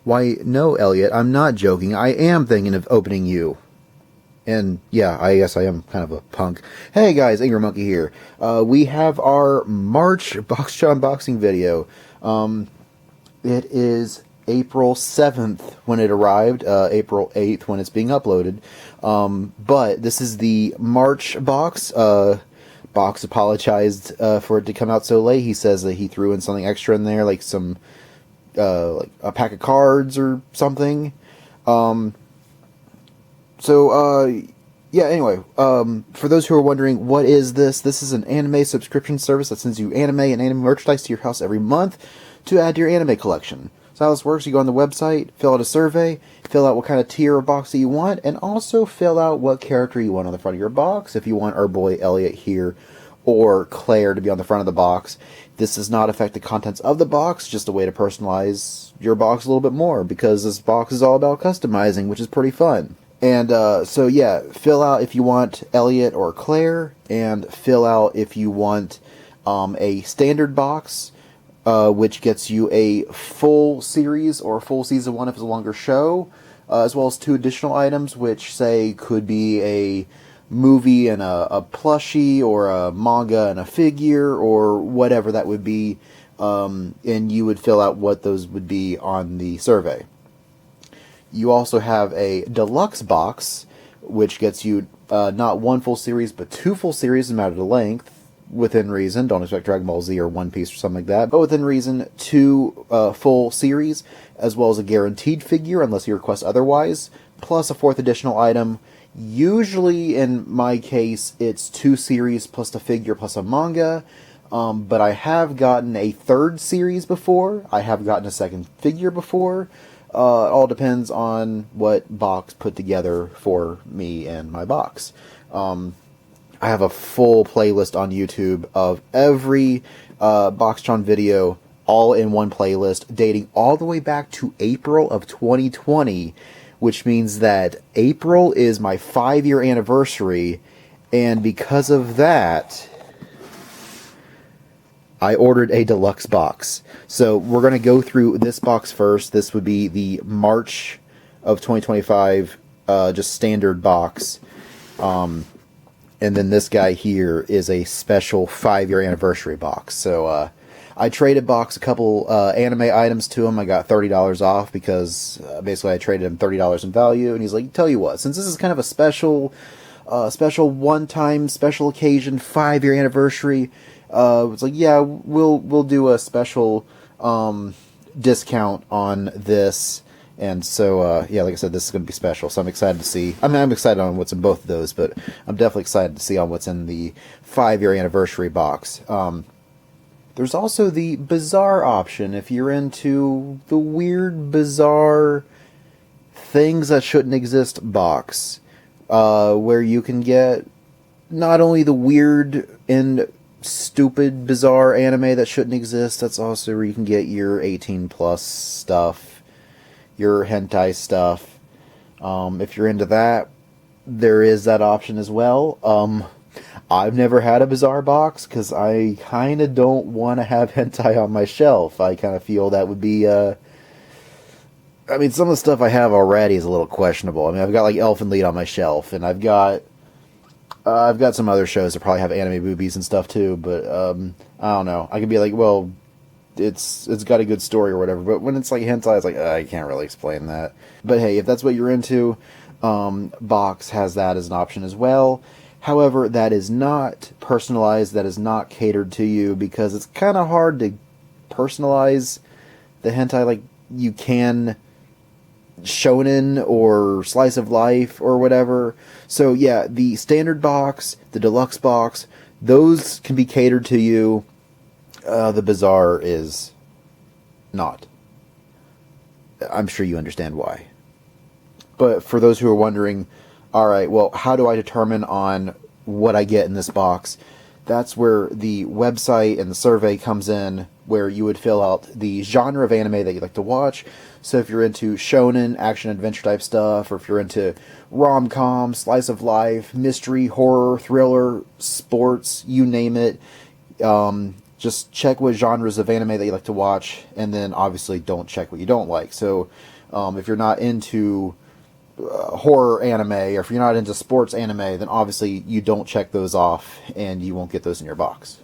Why, no, Elliot, I'm not joking. I am thinking of opening you. And yeah, I guess I am kind of a punk. Hey guys, Angry Monkey here. We have our March Boxuchan unboxing video. It is April 7th when it arrived, April 8th when it's being uploaded. But this is the March box. Box apologized for it to come out so late. He says that he threw in something extra in there, like some, like a pack of cards or something. Yeah, anyway, for those who are wondering, what is this? This is an anime subscription service that sends you anime and anime merchandise to your house every month to add to your anime collection. So how this works, you go on the website, fill out a survey, fill out what kind of tier of box that you want, and also fill out what character you want on the front of your box. If you want our boy Elliot here or Claire to be on the front of the box. This does not affect the contents of the box, just a way to personalize your box a little bit more, because this box is all about customizing, which is pretty fun. And so yeah, fill out if you want Elliot or Claire, and fill out if you want a standard box, which gets you a full series or full season 1 if it's a longer show, as well as 2 additional items, which say could be a movie and a plushie, or a manga and a figure, or whatever that would be, and you would fill out what those would be on the survey. You also have a deluxe box, which gets you not 1 full series, but 2 full series, no matter the length, within reason. Don't expect Dragon Ball Z or One Piece or something like that, but within reason, 2 full series, as well as a guaranteed figure, unless you request otherwise, plus a 4th additional item. Usually, in my case, it's 2 series plus a figure plus a manga, but I have gotten a 3rd series before. I have gotten a 2nd figure before. It all depends on what box put together for me and my box. I have a full playlist on YouTube of every Boxuchan video, all in one playlist, dating all the way back to April of 2020, which means that April is my 5-year anniversary, and because of that, I ordered a deluxe box. So we're going to go through this box first. This would be the March of 2025, just standard box. And then this guy here is a special 5-year anniversary box. So I traded box a couple anime items to him. I got $30 off because basically I traded him $30 in value. And he's like, tell you what, since this is kind of a special one-time, special occasion, 5-year anniversary, it's like, yeah, we'll do a special discount on this. And so, yeah, like I said, this is going to be special, so I'm excited to see. I mean, I'm excited on what's in both of those, but I'm definitely excited to see on what's in the 5-year anniversary box. There's also the bizarre option, if you're into the weird, bizarre things that shouldn't exist box, where you can get not only the weird and stupid, bizarre anime that shouldn't exist, that's also where you can get your 18+ stuff, your hentai stuff. If you're into that, there is that option as well. I've never had a bizarre box because I kind of don't want to have hentai on my shelf. I kind of feel that would be, I mean, some of the stuff I have already is a little questionable. I mean, I've got like Elfen Lied on my shelf, and I've got some other shows that probably have anime boobies and stuff too, but I don't know. I could be like, well, it's got a good story or whatever, but when it's like hentai, it's like, I can't really explain that. But hey, if that's what you're into, Box has that as an option as well. However, that is not personalized, that is not catered to you, because it's kind of hard to personalize the hentai like you can shonen or slice of life or whatever. So yeah, the standard box, the deluxe box, those can be catered to you. The bizarre is not. I'm sure you understand why. But for those who are wondering, alright, well, how do I determine on what I get in this box? That's where the website and the survey comes in, where you would fill out the genre of anime that you'd like to watch. So if you're into shonen, action-adventure type stuff, or if you're into rom-com, slice of life, mystery, horror, thriller, sports, you name it, just check what genres of anime that you like to watch, and then obviously don't check what you don't like. So If you're not into horror anime, or if you're not into sports anime, then obviously you don't check those off and you won't get those in your box.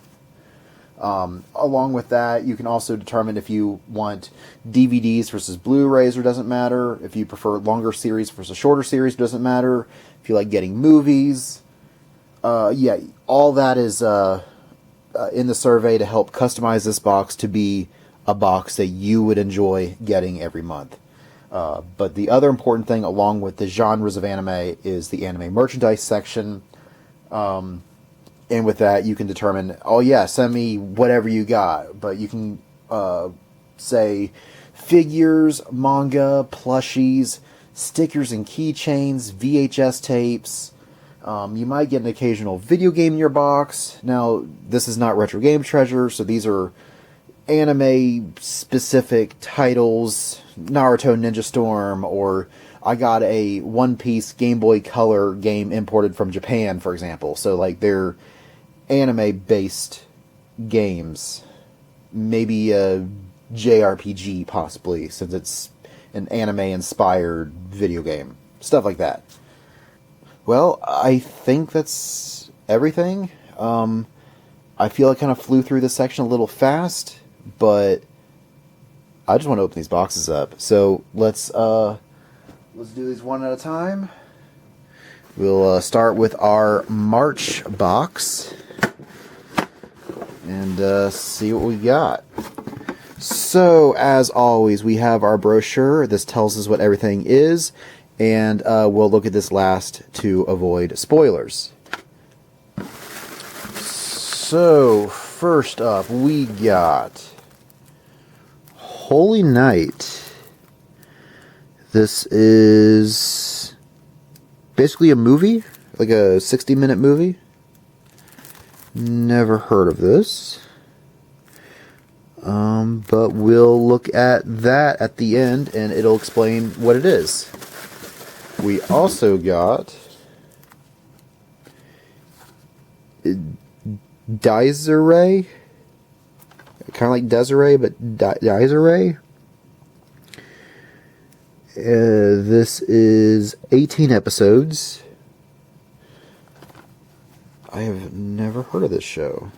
Along with that, you can also determine if you want DVDs versus Blu-rays, or doesn't matter. If you prefer longer series versus shorter series, doesn't matter. If you like getting movies, yeah, all that is in the survey to help customize this box to be a box that you would enjoy getting every month. But the other important thing, along with the genres of anime, is the anime merchandise section. And with that, you can determine, oh yeah, send me whatever you got. But you can say figures, manga, plushies, stickers and keychains, VHS tapes. You might get an occasional video game in your box. Now, this is not Retro Game Treasure, so these are anime-specific titles. Naruto Ninja Storm, or I got a One Piece Game Boy Color game imported from Japan, for example. So, like, they're anime-based games. Maybe a JRPG, possibly, since it's an anime-inspired video game. Stuff like that. Well, I think that's everything. I feel I kind of flew through this section a little fast, but I just want to open these boxes up. So let's do these one at a time. We'll start with our March box and see what we got. So, as always, we have our brochure. This tells us what everything is, and we'll look at this last to avoid spoilers. So, first up, we got Holy Night. This is basically a movie, like a 60-minute movie. Never heard of this. But we'll look at that at the end, and it'll explain what it is. We also got Desiree. Kind of like Desiree, but Desiree. This is 18 episodes. I have never heard of this show.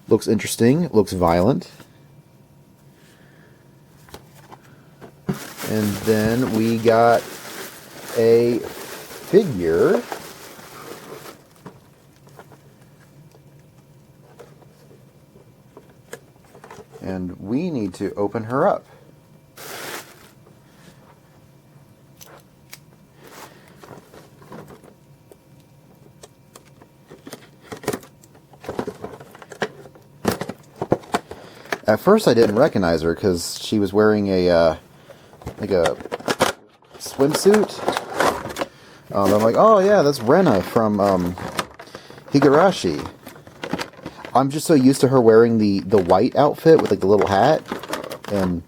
Looks interesting. Looks violent. And then we got a figure. And we need to open her up. At first I didn't recognize her because she was wearing a like a swimsuit. I'm like, oh yeah, that's Rena from Higurashi. I'm just so used to her wearing the white outfit with like the little hat and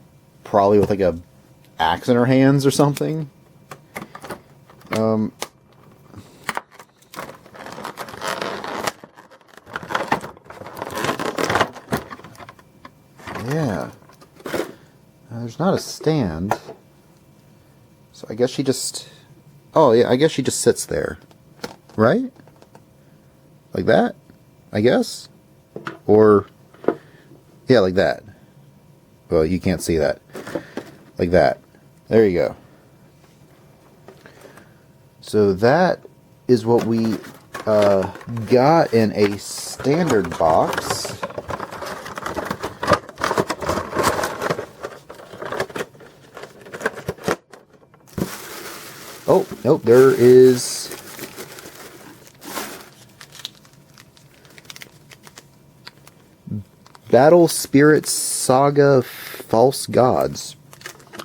probably with like a axe in her hands or something. Yeah. There's not a stand. So I guess she just... Oh, yeah, I guess she just sits there. Right? Like that? I guess? Or... Yeah, like that. Well, you can't see that. Like that. There you go. So that is what we got in a standard box. Oh, nope, there is Battle Spirits Saga False Gods.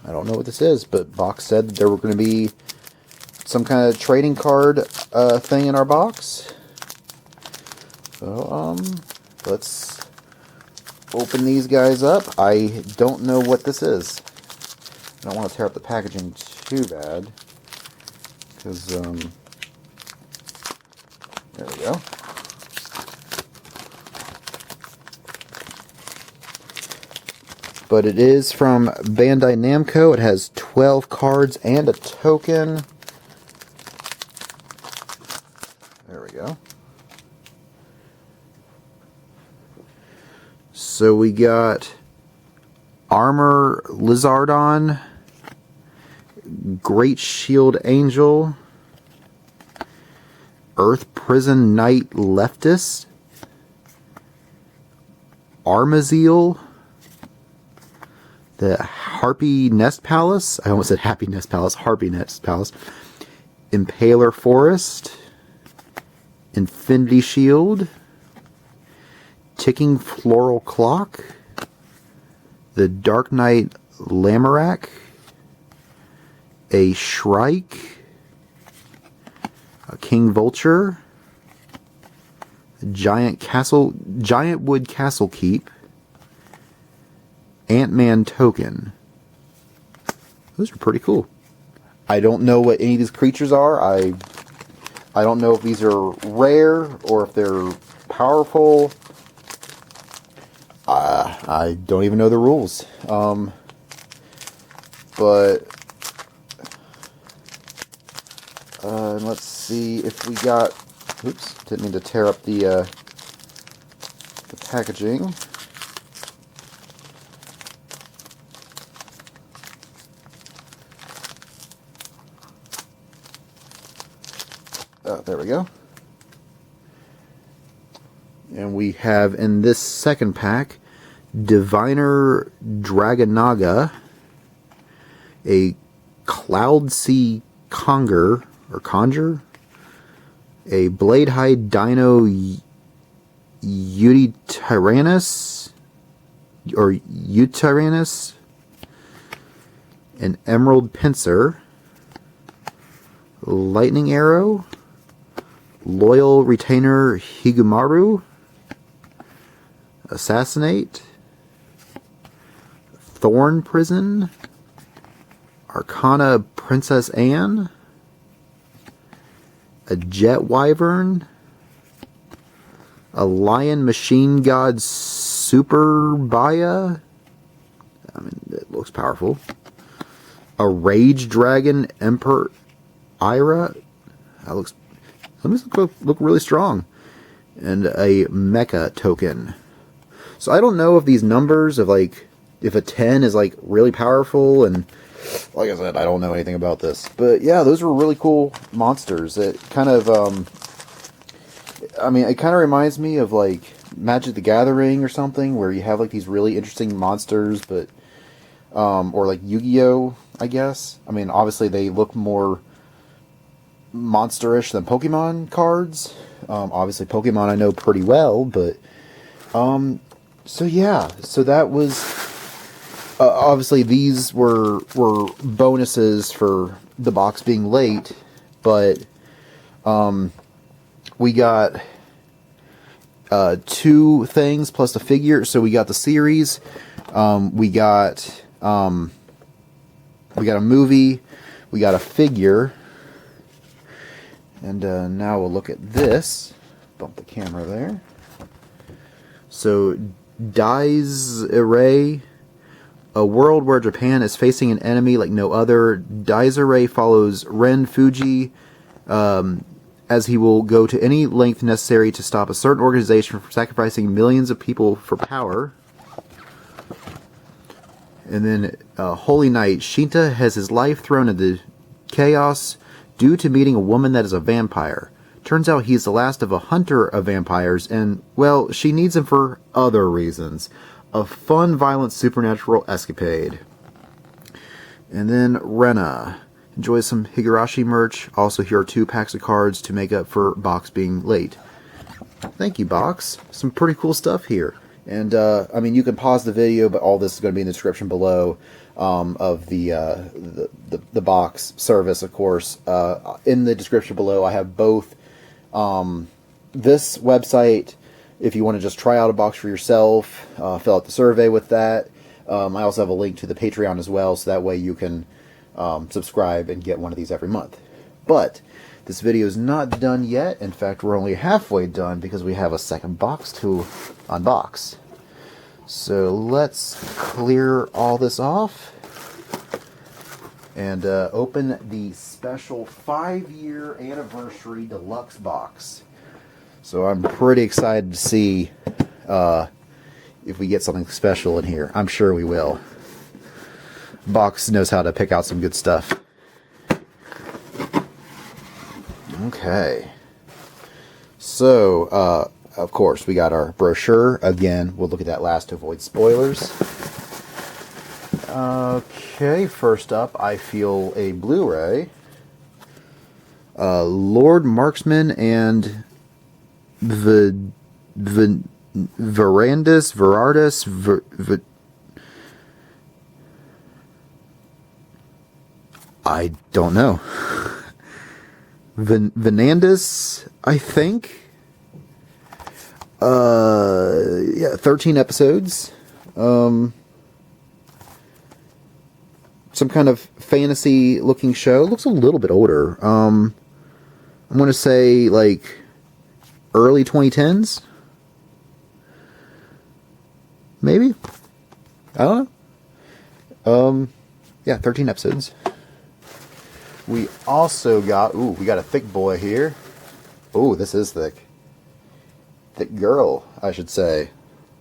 I don't know what this is, but Box said that there were going to be some kind of trading card thing in our box. So, let's open these guys up. I don't know what this is. I don't want to tear up the packaging too bad. Because, there we go. But it is from Bandai Namco. It has 12 cards and a token. There we go. So we got Armor Lizardon, Great Shield Angel, Earth Prison Knight Leftist, Armazeal, the Harpy Nest Palace. I almost said Happy Nest Palace. Harpy Nest Palace. Impaler Forest. Infinity Shield. Ticking Floral Clock. The Dark Knight Lamorak. A Shrike. A King Vulture. A Giant Wood Castle Keep. Ant-Man token. Those are pretty cool. I don't know what any of these creatures are. I don't know if these are rare or if they're powerful. I don't even know the rules. But let's see if we got. Oops, didn't mean to tear up the packaging. There we go. And we have in this second pack Diviner Dragonaga, a Cloudsea Conjure, a Bladehide Dino Utyrannus, an Emerald Pincer, Lightning Arrow, Loyal Retainer Higumaru, Assassinate, Thorn Prison, Arcana Princess Anne, a Jet Wyvern, a Lion Machine God Super Baya, I mean, it looks powerful, a Rage Dragon Emperor Ira, that looks look really strong. And a mecha token. So I don't know if these numbers of like, if a 10 is like really powerful, and like I said, I don't know anything about this. But yeah, those were really cool monsters. It kind of, I mean, it kind of reminds me of like Magic the Gathering or something, where you have like these really interesting monsters, but, or like Yu-Gi-Oh, I guess. I mean, obviously they look more monsterish than Pokemon cards. Obviously Pokemon I know pretty well, but so yeah, so that was obviously these were bonuses for the box being late, but we got 2 things plus the figure. So we got the series, we got a movie, we got a figure. And now we'll look at this. Bump the camera there. So, Dai's Array. A world where Japan is facing an enemy like no other. Dai's Array follows Ren Fuji as he will go to any length necessary to stop a certain organization from sacrificing millions of people for power. And then Holy Knight. Shinta has his life thrown into chaos due to meeting a woman that is a vampire. Turns out he's the last of a hunter of vampires, and, well, she needs him for other reasons. A fun, violent, supernatural escapade. And then Rena. Enjoy some Higurashi merch. Also, here are 2 packs of cards to make up for Box being late. Thank you, Box. Some pretty cool stuff here. And, I mean, you can pause the video, but all this is going to be in the description below. Of the box service, of course. In the description below, I have both this website, if you want to just try out a box for yourself, fill out the survey with that. I also have a link to the Patreon as well, so that way you can subscribe and get one of these every month. But this video is not done yet. In fact, we're only halfway done because we have a second box to unbox. So let's clear all this off and open the special 5-year anniversary deluxe box. So I'm pretty excited to see if we get something special in here. I'm sure we will. Box knows how to pick out some good stuff. Okay. So, of course, we got our brochure. Again, we'll look at that last to avoid spoilers. Okay, first up, I feel a Blu-ray. Lord Marksman and Verardis. I don't know. Venandis, I think. Yeah, 13 episodes. Some kind of fantasy looking show. It looks a little bit older. I'm going to say like early 2010s. Maybe? I don't know. Yeah, 13 episodes. We also got, we got a thick boy here. Ooh, this is thick. Thick girl, I should say.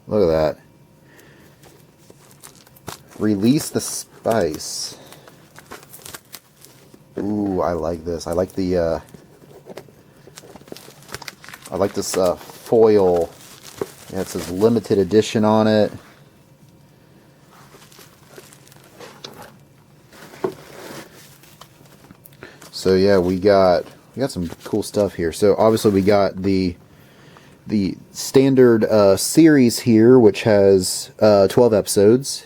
Look at that. Release the Spice. Ooh, I like this. I like the, I like this, foil. Yeah, it says limited edition on it. So yeah, we got some cool stuff here. So obviously we got the standard series here, which has 12 episodes.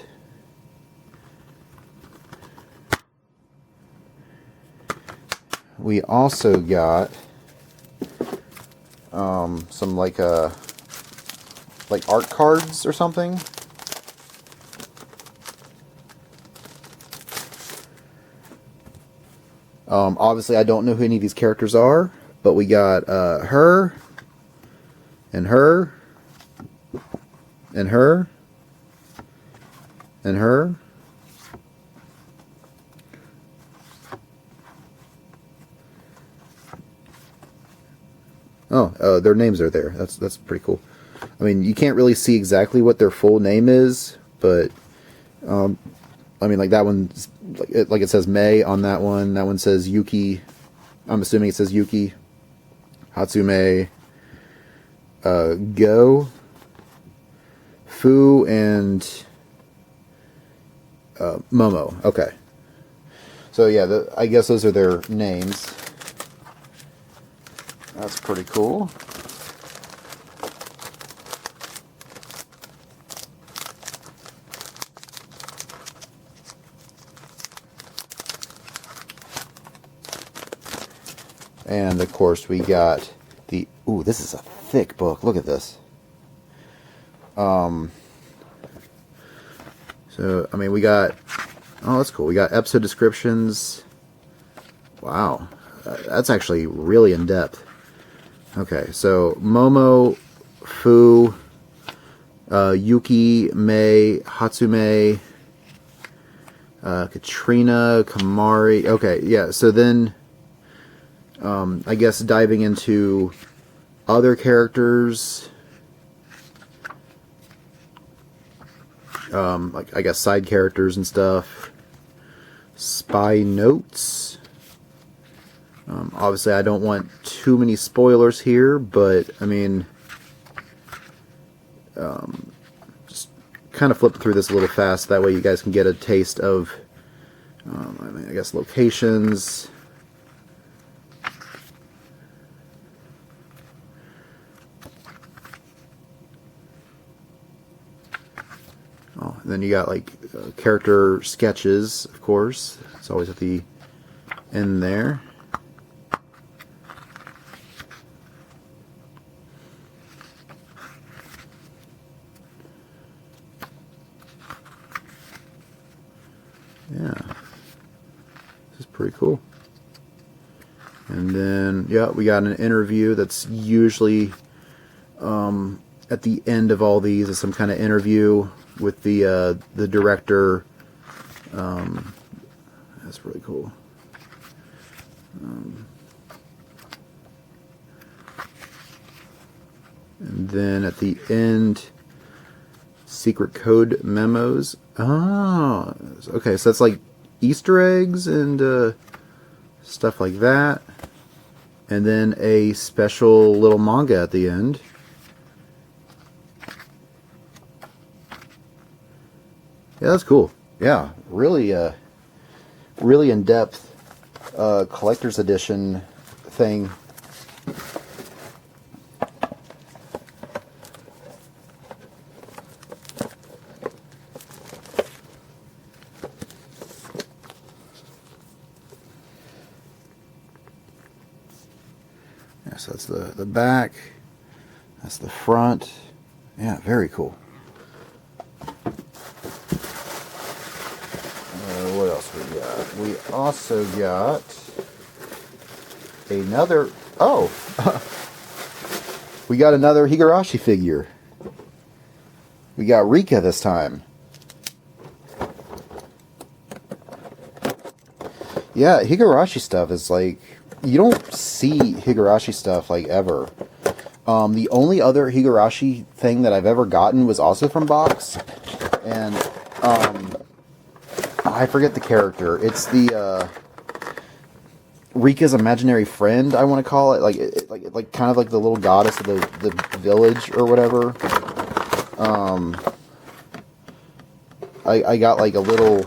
We also got some like art cards or something. Obviously, I don't know who any of these characters are, but we got her, and her, and her, and her. Oh, their names are there. That's pretty cool. I mean, you can't really see exactly what their full name is, but I mean, like that one's like it says Mei on that one. That one says Yuki. I'm assuming it says Yuki. Hatsume, Go, Fu, and Momo. Okay. So yeah, I guess those are their names. That's pretty cool. And of course we got the, ooh, this is a thick book. Look at this. So I mean we got, oh, that's cool. We got episode descriptions. Wow. That's actually really in depth. Okay, so Momo, Fu, Yuki, Mei, Hatsume, Katrina, Kamari. Okay, yeah, so then I guess diving into other characters, like I guess side characters and stuff. Spy notes. Obviously, I don't want too many spoilers here, but I mean, just kind of flip through this a little fast. That way, you guys can get a taste of, I guess, locations. Oh, and then you got like character sketches, of course. It's always at the end there. Yeah, this is pretty cool. And then, yeah, we got an interview that's usually at the end of all these is some kind of interview with the director. That's really cool. And then at the end, secret code memos. Oh, okay, so that's like Easter eggs and stuff like that. And then a special little manga at the end. Yeah, that's cool. Yeah, really, really in-depth collector's edition thing. Yeah, so that's the back. That's the front. Yeah, very cool. What else we got? We also got another... Oh! We got another Higurashi figure. We got Rika this time. Yeah, Higurashi stuff is like... You don't see Higurashi stuff like ever. The only other Higurashi thing that I've ever gotten was also from Box. And, I forget the character. It's the, Rika's imaginary friend, I want to call it. Like kind of like the little goddess of the village or whatever. I got like a little,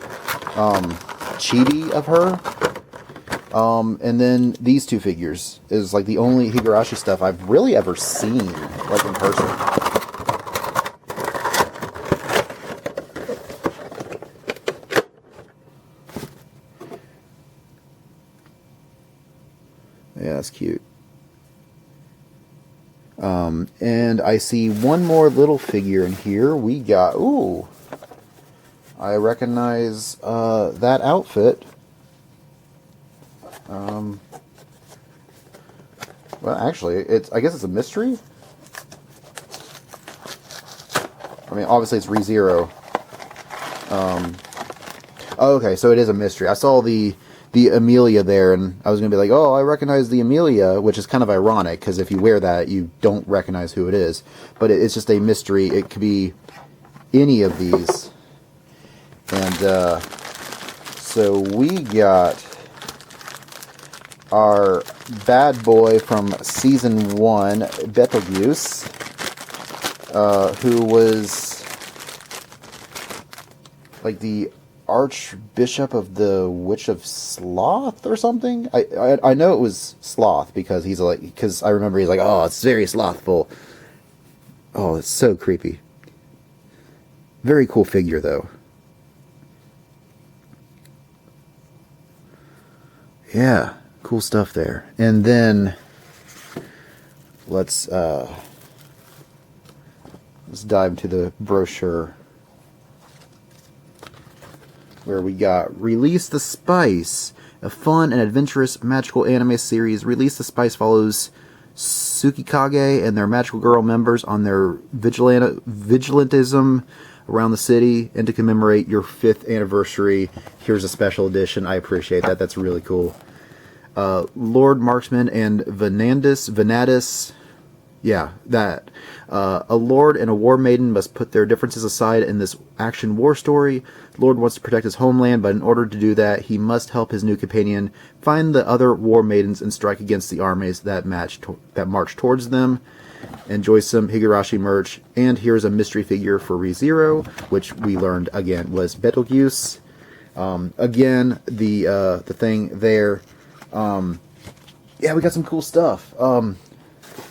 chibi of her. And then these two figures is like the only Higurashi stuff I've really ever seen, like in person. Yeah, that's cute. And I see one more little figure in here. We got, ooh, I recognize that outfit. Well, actually, I guess it's a mystery. I mean, obviously it's ReZero. Oh, okay, so it is a mystery. I saw the Amelia there, and I was going to be like, oh, I recognize the Amelia, which is kind of ironic, because if you wear that, you don't recognize who it is. But it's just a mystery. It could be any of these. And, so we got our bad boy from Season 1, Betelgeuse, who was like the Archbishop of the Witch of Sloth or something. I know it was Sloth because I remember he's like, oh, it's very slothful. Oh, it's so creepy. Very cool figure though. Yeah, cool stuff there. And then let's dive into the brochure, where we got Release the Spice, a fun and adventurous magical anime series. Release the Spice follows Tsukikage and their magical girl members on their vigilantism around the city, and to commemorate your 5th anniversary, here's a special edition. I appreciate that. That's really cool. Lord Marksman and Vanadis. Yeah, that. A lord and a war maiden must put their differences aside in this action war story. Lord wants to protect his homeland, but in order to do that, he must help his new companion find the other war maidens and strike against the armies that march towards them. Enjoy some Higurashi merch. And here's a mystery figure for ReZero, which we learned again was Betelgeuse. Again, the thing there. Yeah, we got some cool stuff.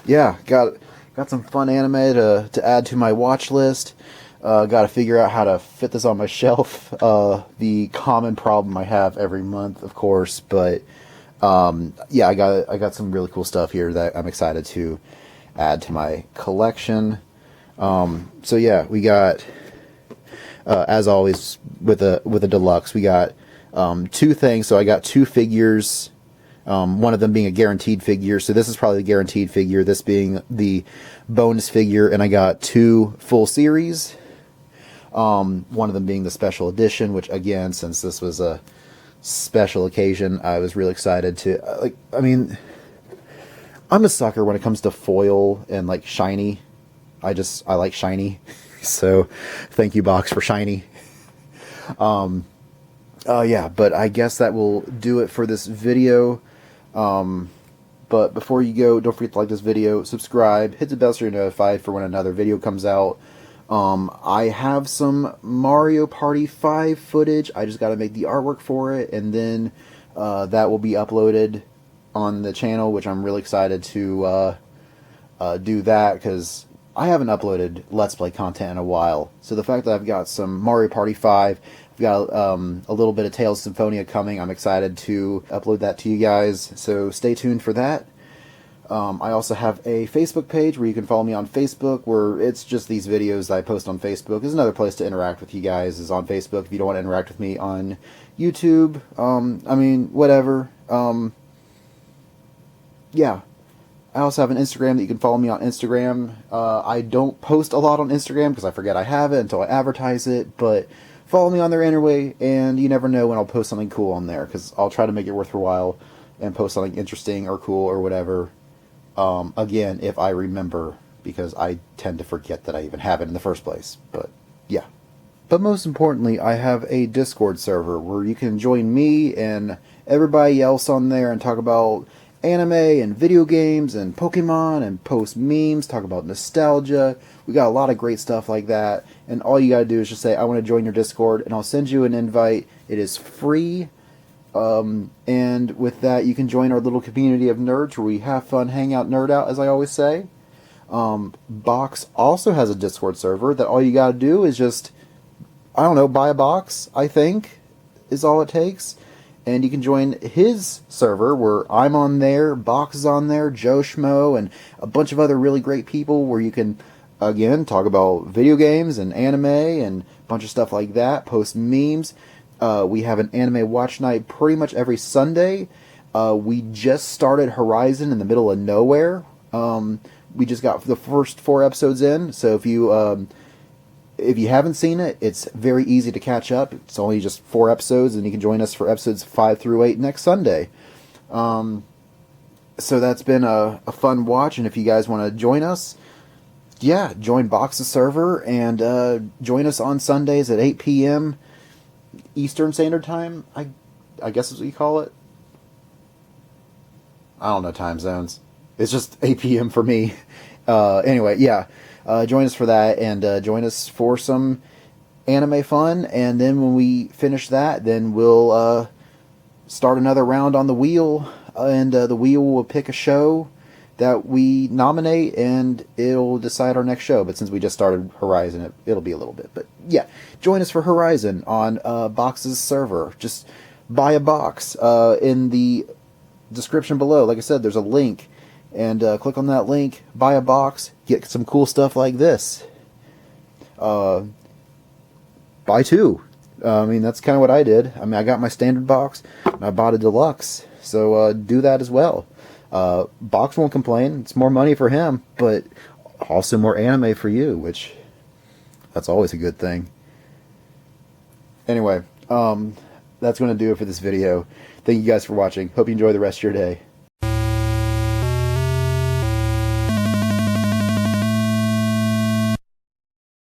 Yeah, got some fun anime to add to my watch list. Got to figure out how to fit this on my shelf. The common problem I have every month, of course, but yeah, I got some really cool stuff here that I'm excited to add to my collection. So yeah, we got as always with a deluxe, we got 2 things. So I got 2 figures One of them being a guaranteed figure, so this is probably the guaranteed figure, this being the bonus figure, and I got 2 full series. One of them being the special edition, which again, since this was a special occasion, I was really excited to, I mean, I'm a sucker when it comes to foil and like shiny. I like shiny. So thank you, box, for shiny. Yeah, but I guess that will do it for this video. But before you go, don't forget to like this video, subscribe, hit the bell so you're notified for when another video comes out. I have some Mario Party 5 footage. I just got to make the artwork for it, and then that will be uploaded on the channel, which I'm really excited to do that, because I haven't uploaded Let's Play content in a while. So the fact that I've got some Mario Party 5, I've got a little bit of Tales of Symphonia coming, I'm excited to upload that to you guys, so stay tuned for that. I also have a Facebook page where you can follow me on Facebook, where it's just these videos that I post on Facebook. There's another place to interact with you guys is on Facebook if you don't want to interact with me on YouTube. I mean, whatever. Yeah. I also have an Instagram that you can follow me on Instagram. I don't post a lot on Instagram because I forget I have it until I advertise it, but follow me on there anyway, and you never know when I'll post something cool on there, because I'll try to make it worth your while and post something interesting or cool or whatever. Again, if I remember, because I tend to forget that I even have it in the first place, but yeah. But most importantly, I have a Discord server where you can join me and everybody else on there and talk about anime and video games and Pokemon and post memes, talk about nostalgia. We got a lot of great stuff like that, and all you gotta do is just say, I want to join your Discord, and I'll send you an invite. It is free. And with that, you can join our little community of nerds where we have fun, hang out, nerd out, as I always say. Box also has a Discord server that all you gotta do is just, I don't know, buy a box, I think, is all it takes. And you can join his server where I'm on there, Box is on there, Joe Schmo, and a bunch of other really great people where you can, again, talk about video games and anime and a bunch of stuff like that, post memes. We have an anime watch night pretty much every Sunday. We just started Horizon in the middle of nowhere. We just got the first 4 episodes in, so if you haven't seen it, it's very easy to catch up. It's only just 4 episodes, and you can join us for episodes 5 through 8 next Sunday. So that's been a fun watch, and if you guys want to join us, yeah, join Box's server, and join us on Sundays at 8 p.m. Eastern Standard Time, I guess is what you call it. I don't know time zones. It's just 8 p.m. for me. Anyway, yeah. Join us for that, and join us for some anime fun, and then when we finish that, then we'll start another round on the wheel, and the wheel will pick a show that we nominate, and it'll decide our next show. But since we just started Horizon, it'll be a little bit. But yeah, join us for Horizon on Box's server. Just buy a box in the description below. Like I said, there's a link, and click on that link, buy a box, get some cool stuff like this. Buy 2. I mean, that's kind of what I did. I mean, I got my standard box, and I bought a deluxe, so do that as well. Box won't complain. It's more money for him, but also more anime for you, which that's always a good thing. Anyway, that's going to do it for this video. Thank you guys for watching. Hope you enjoy the rest of your day.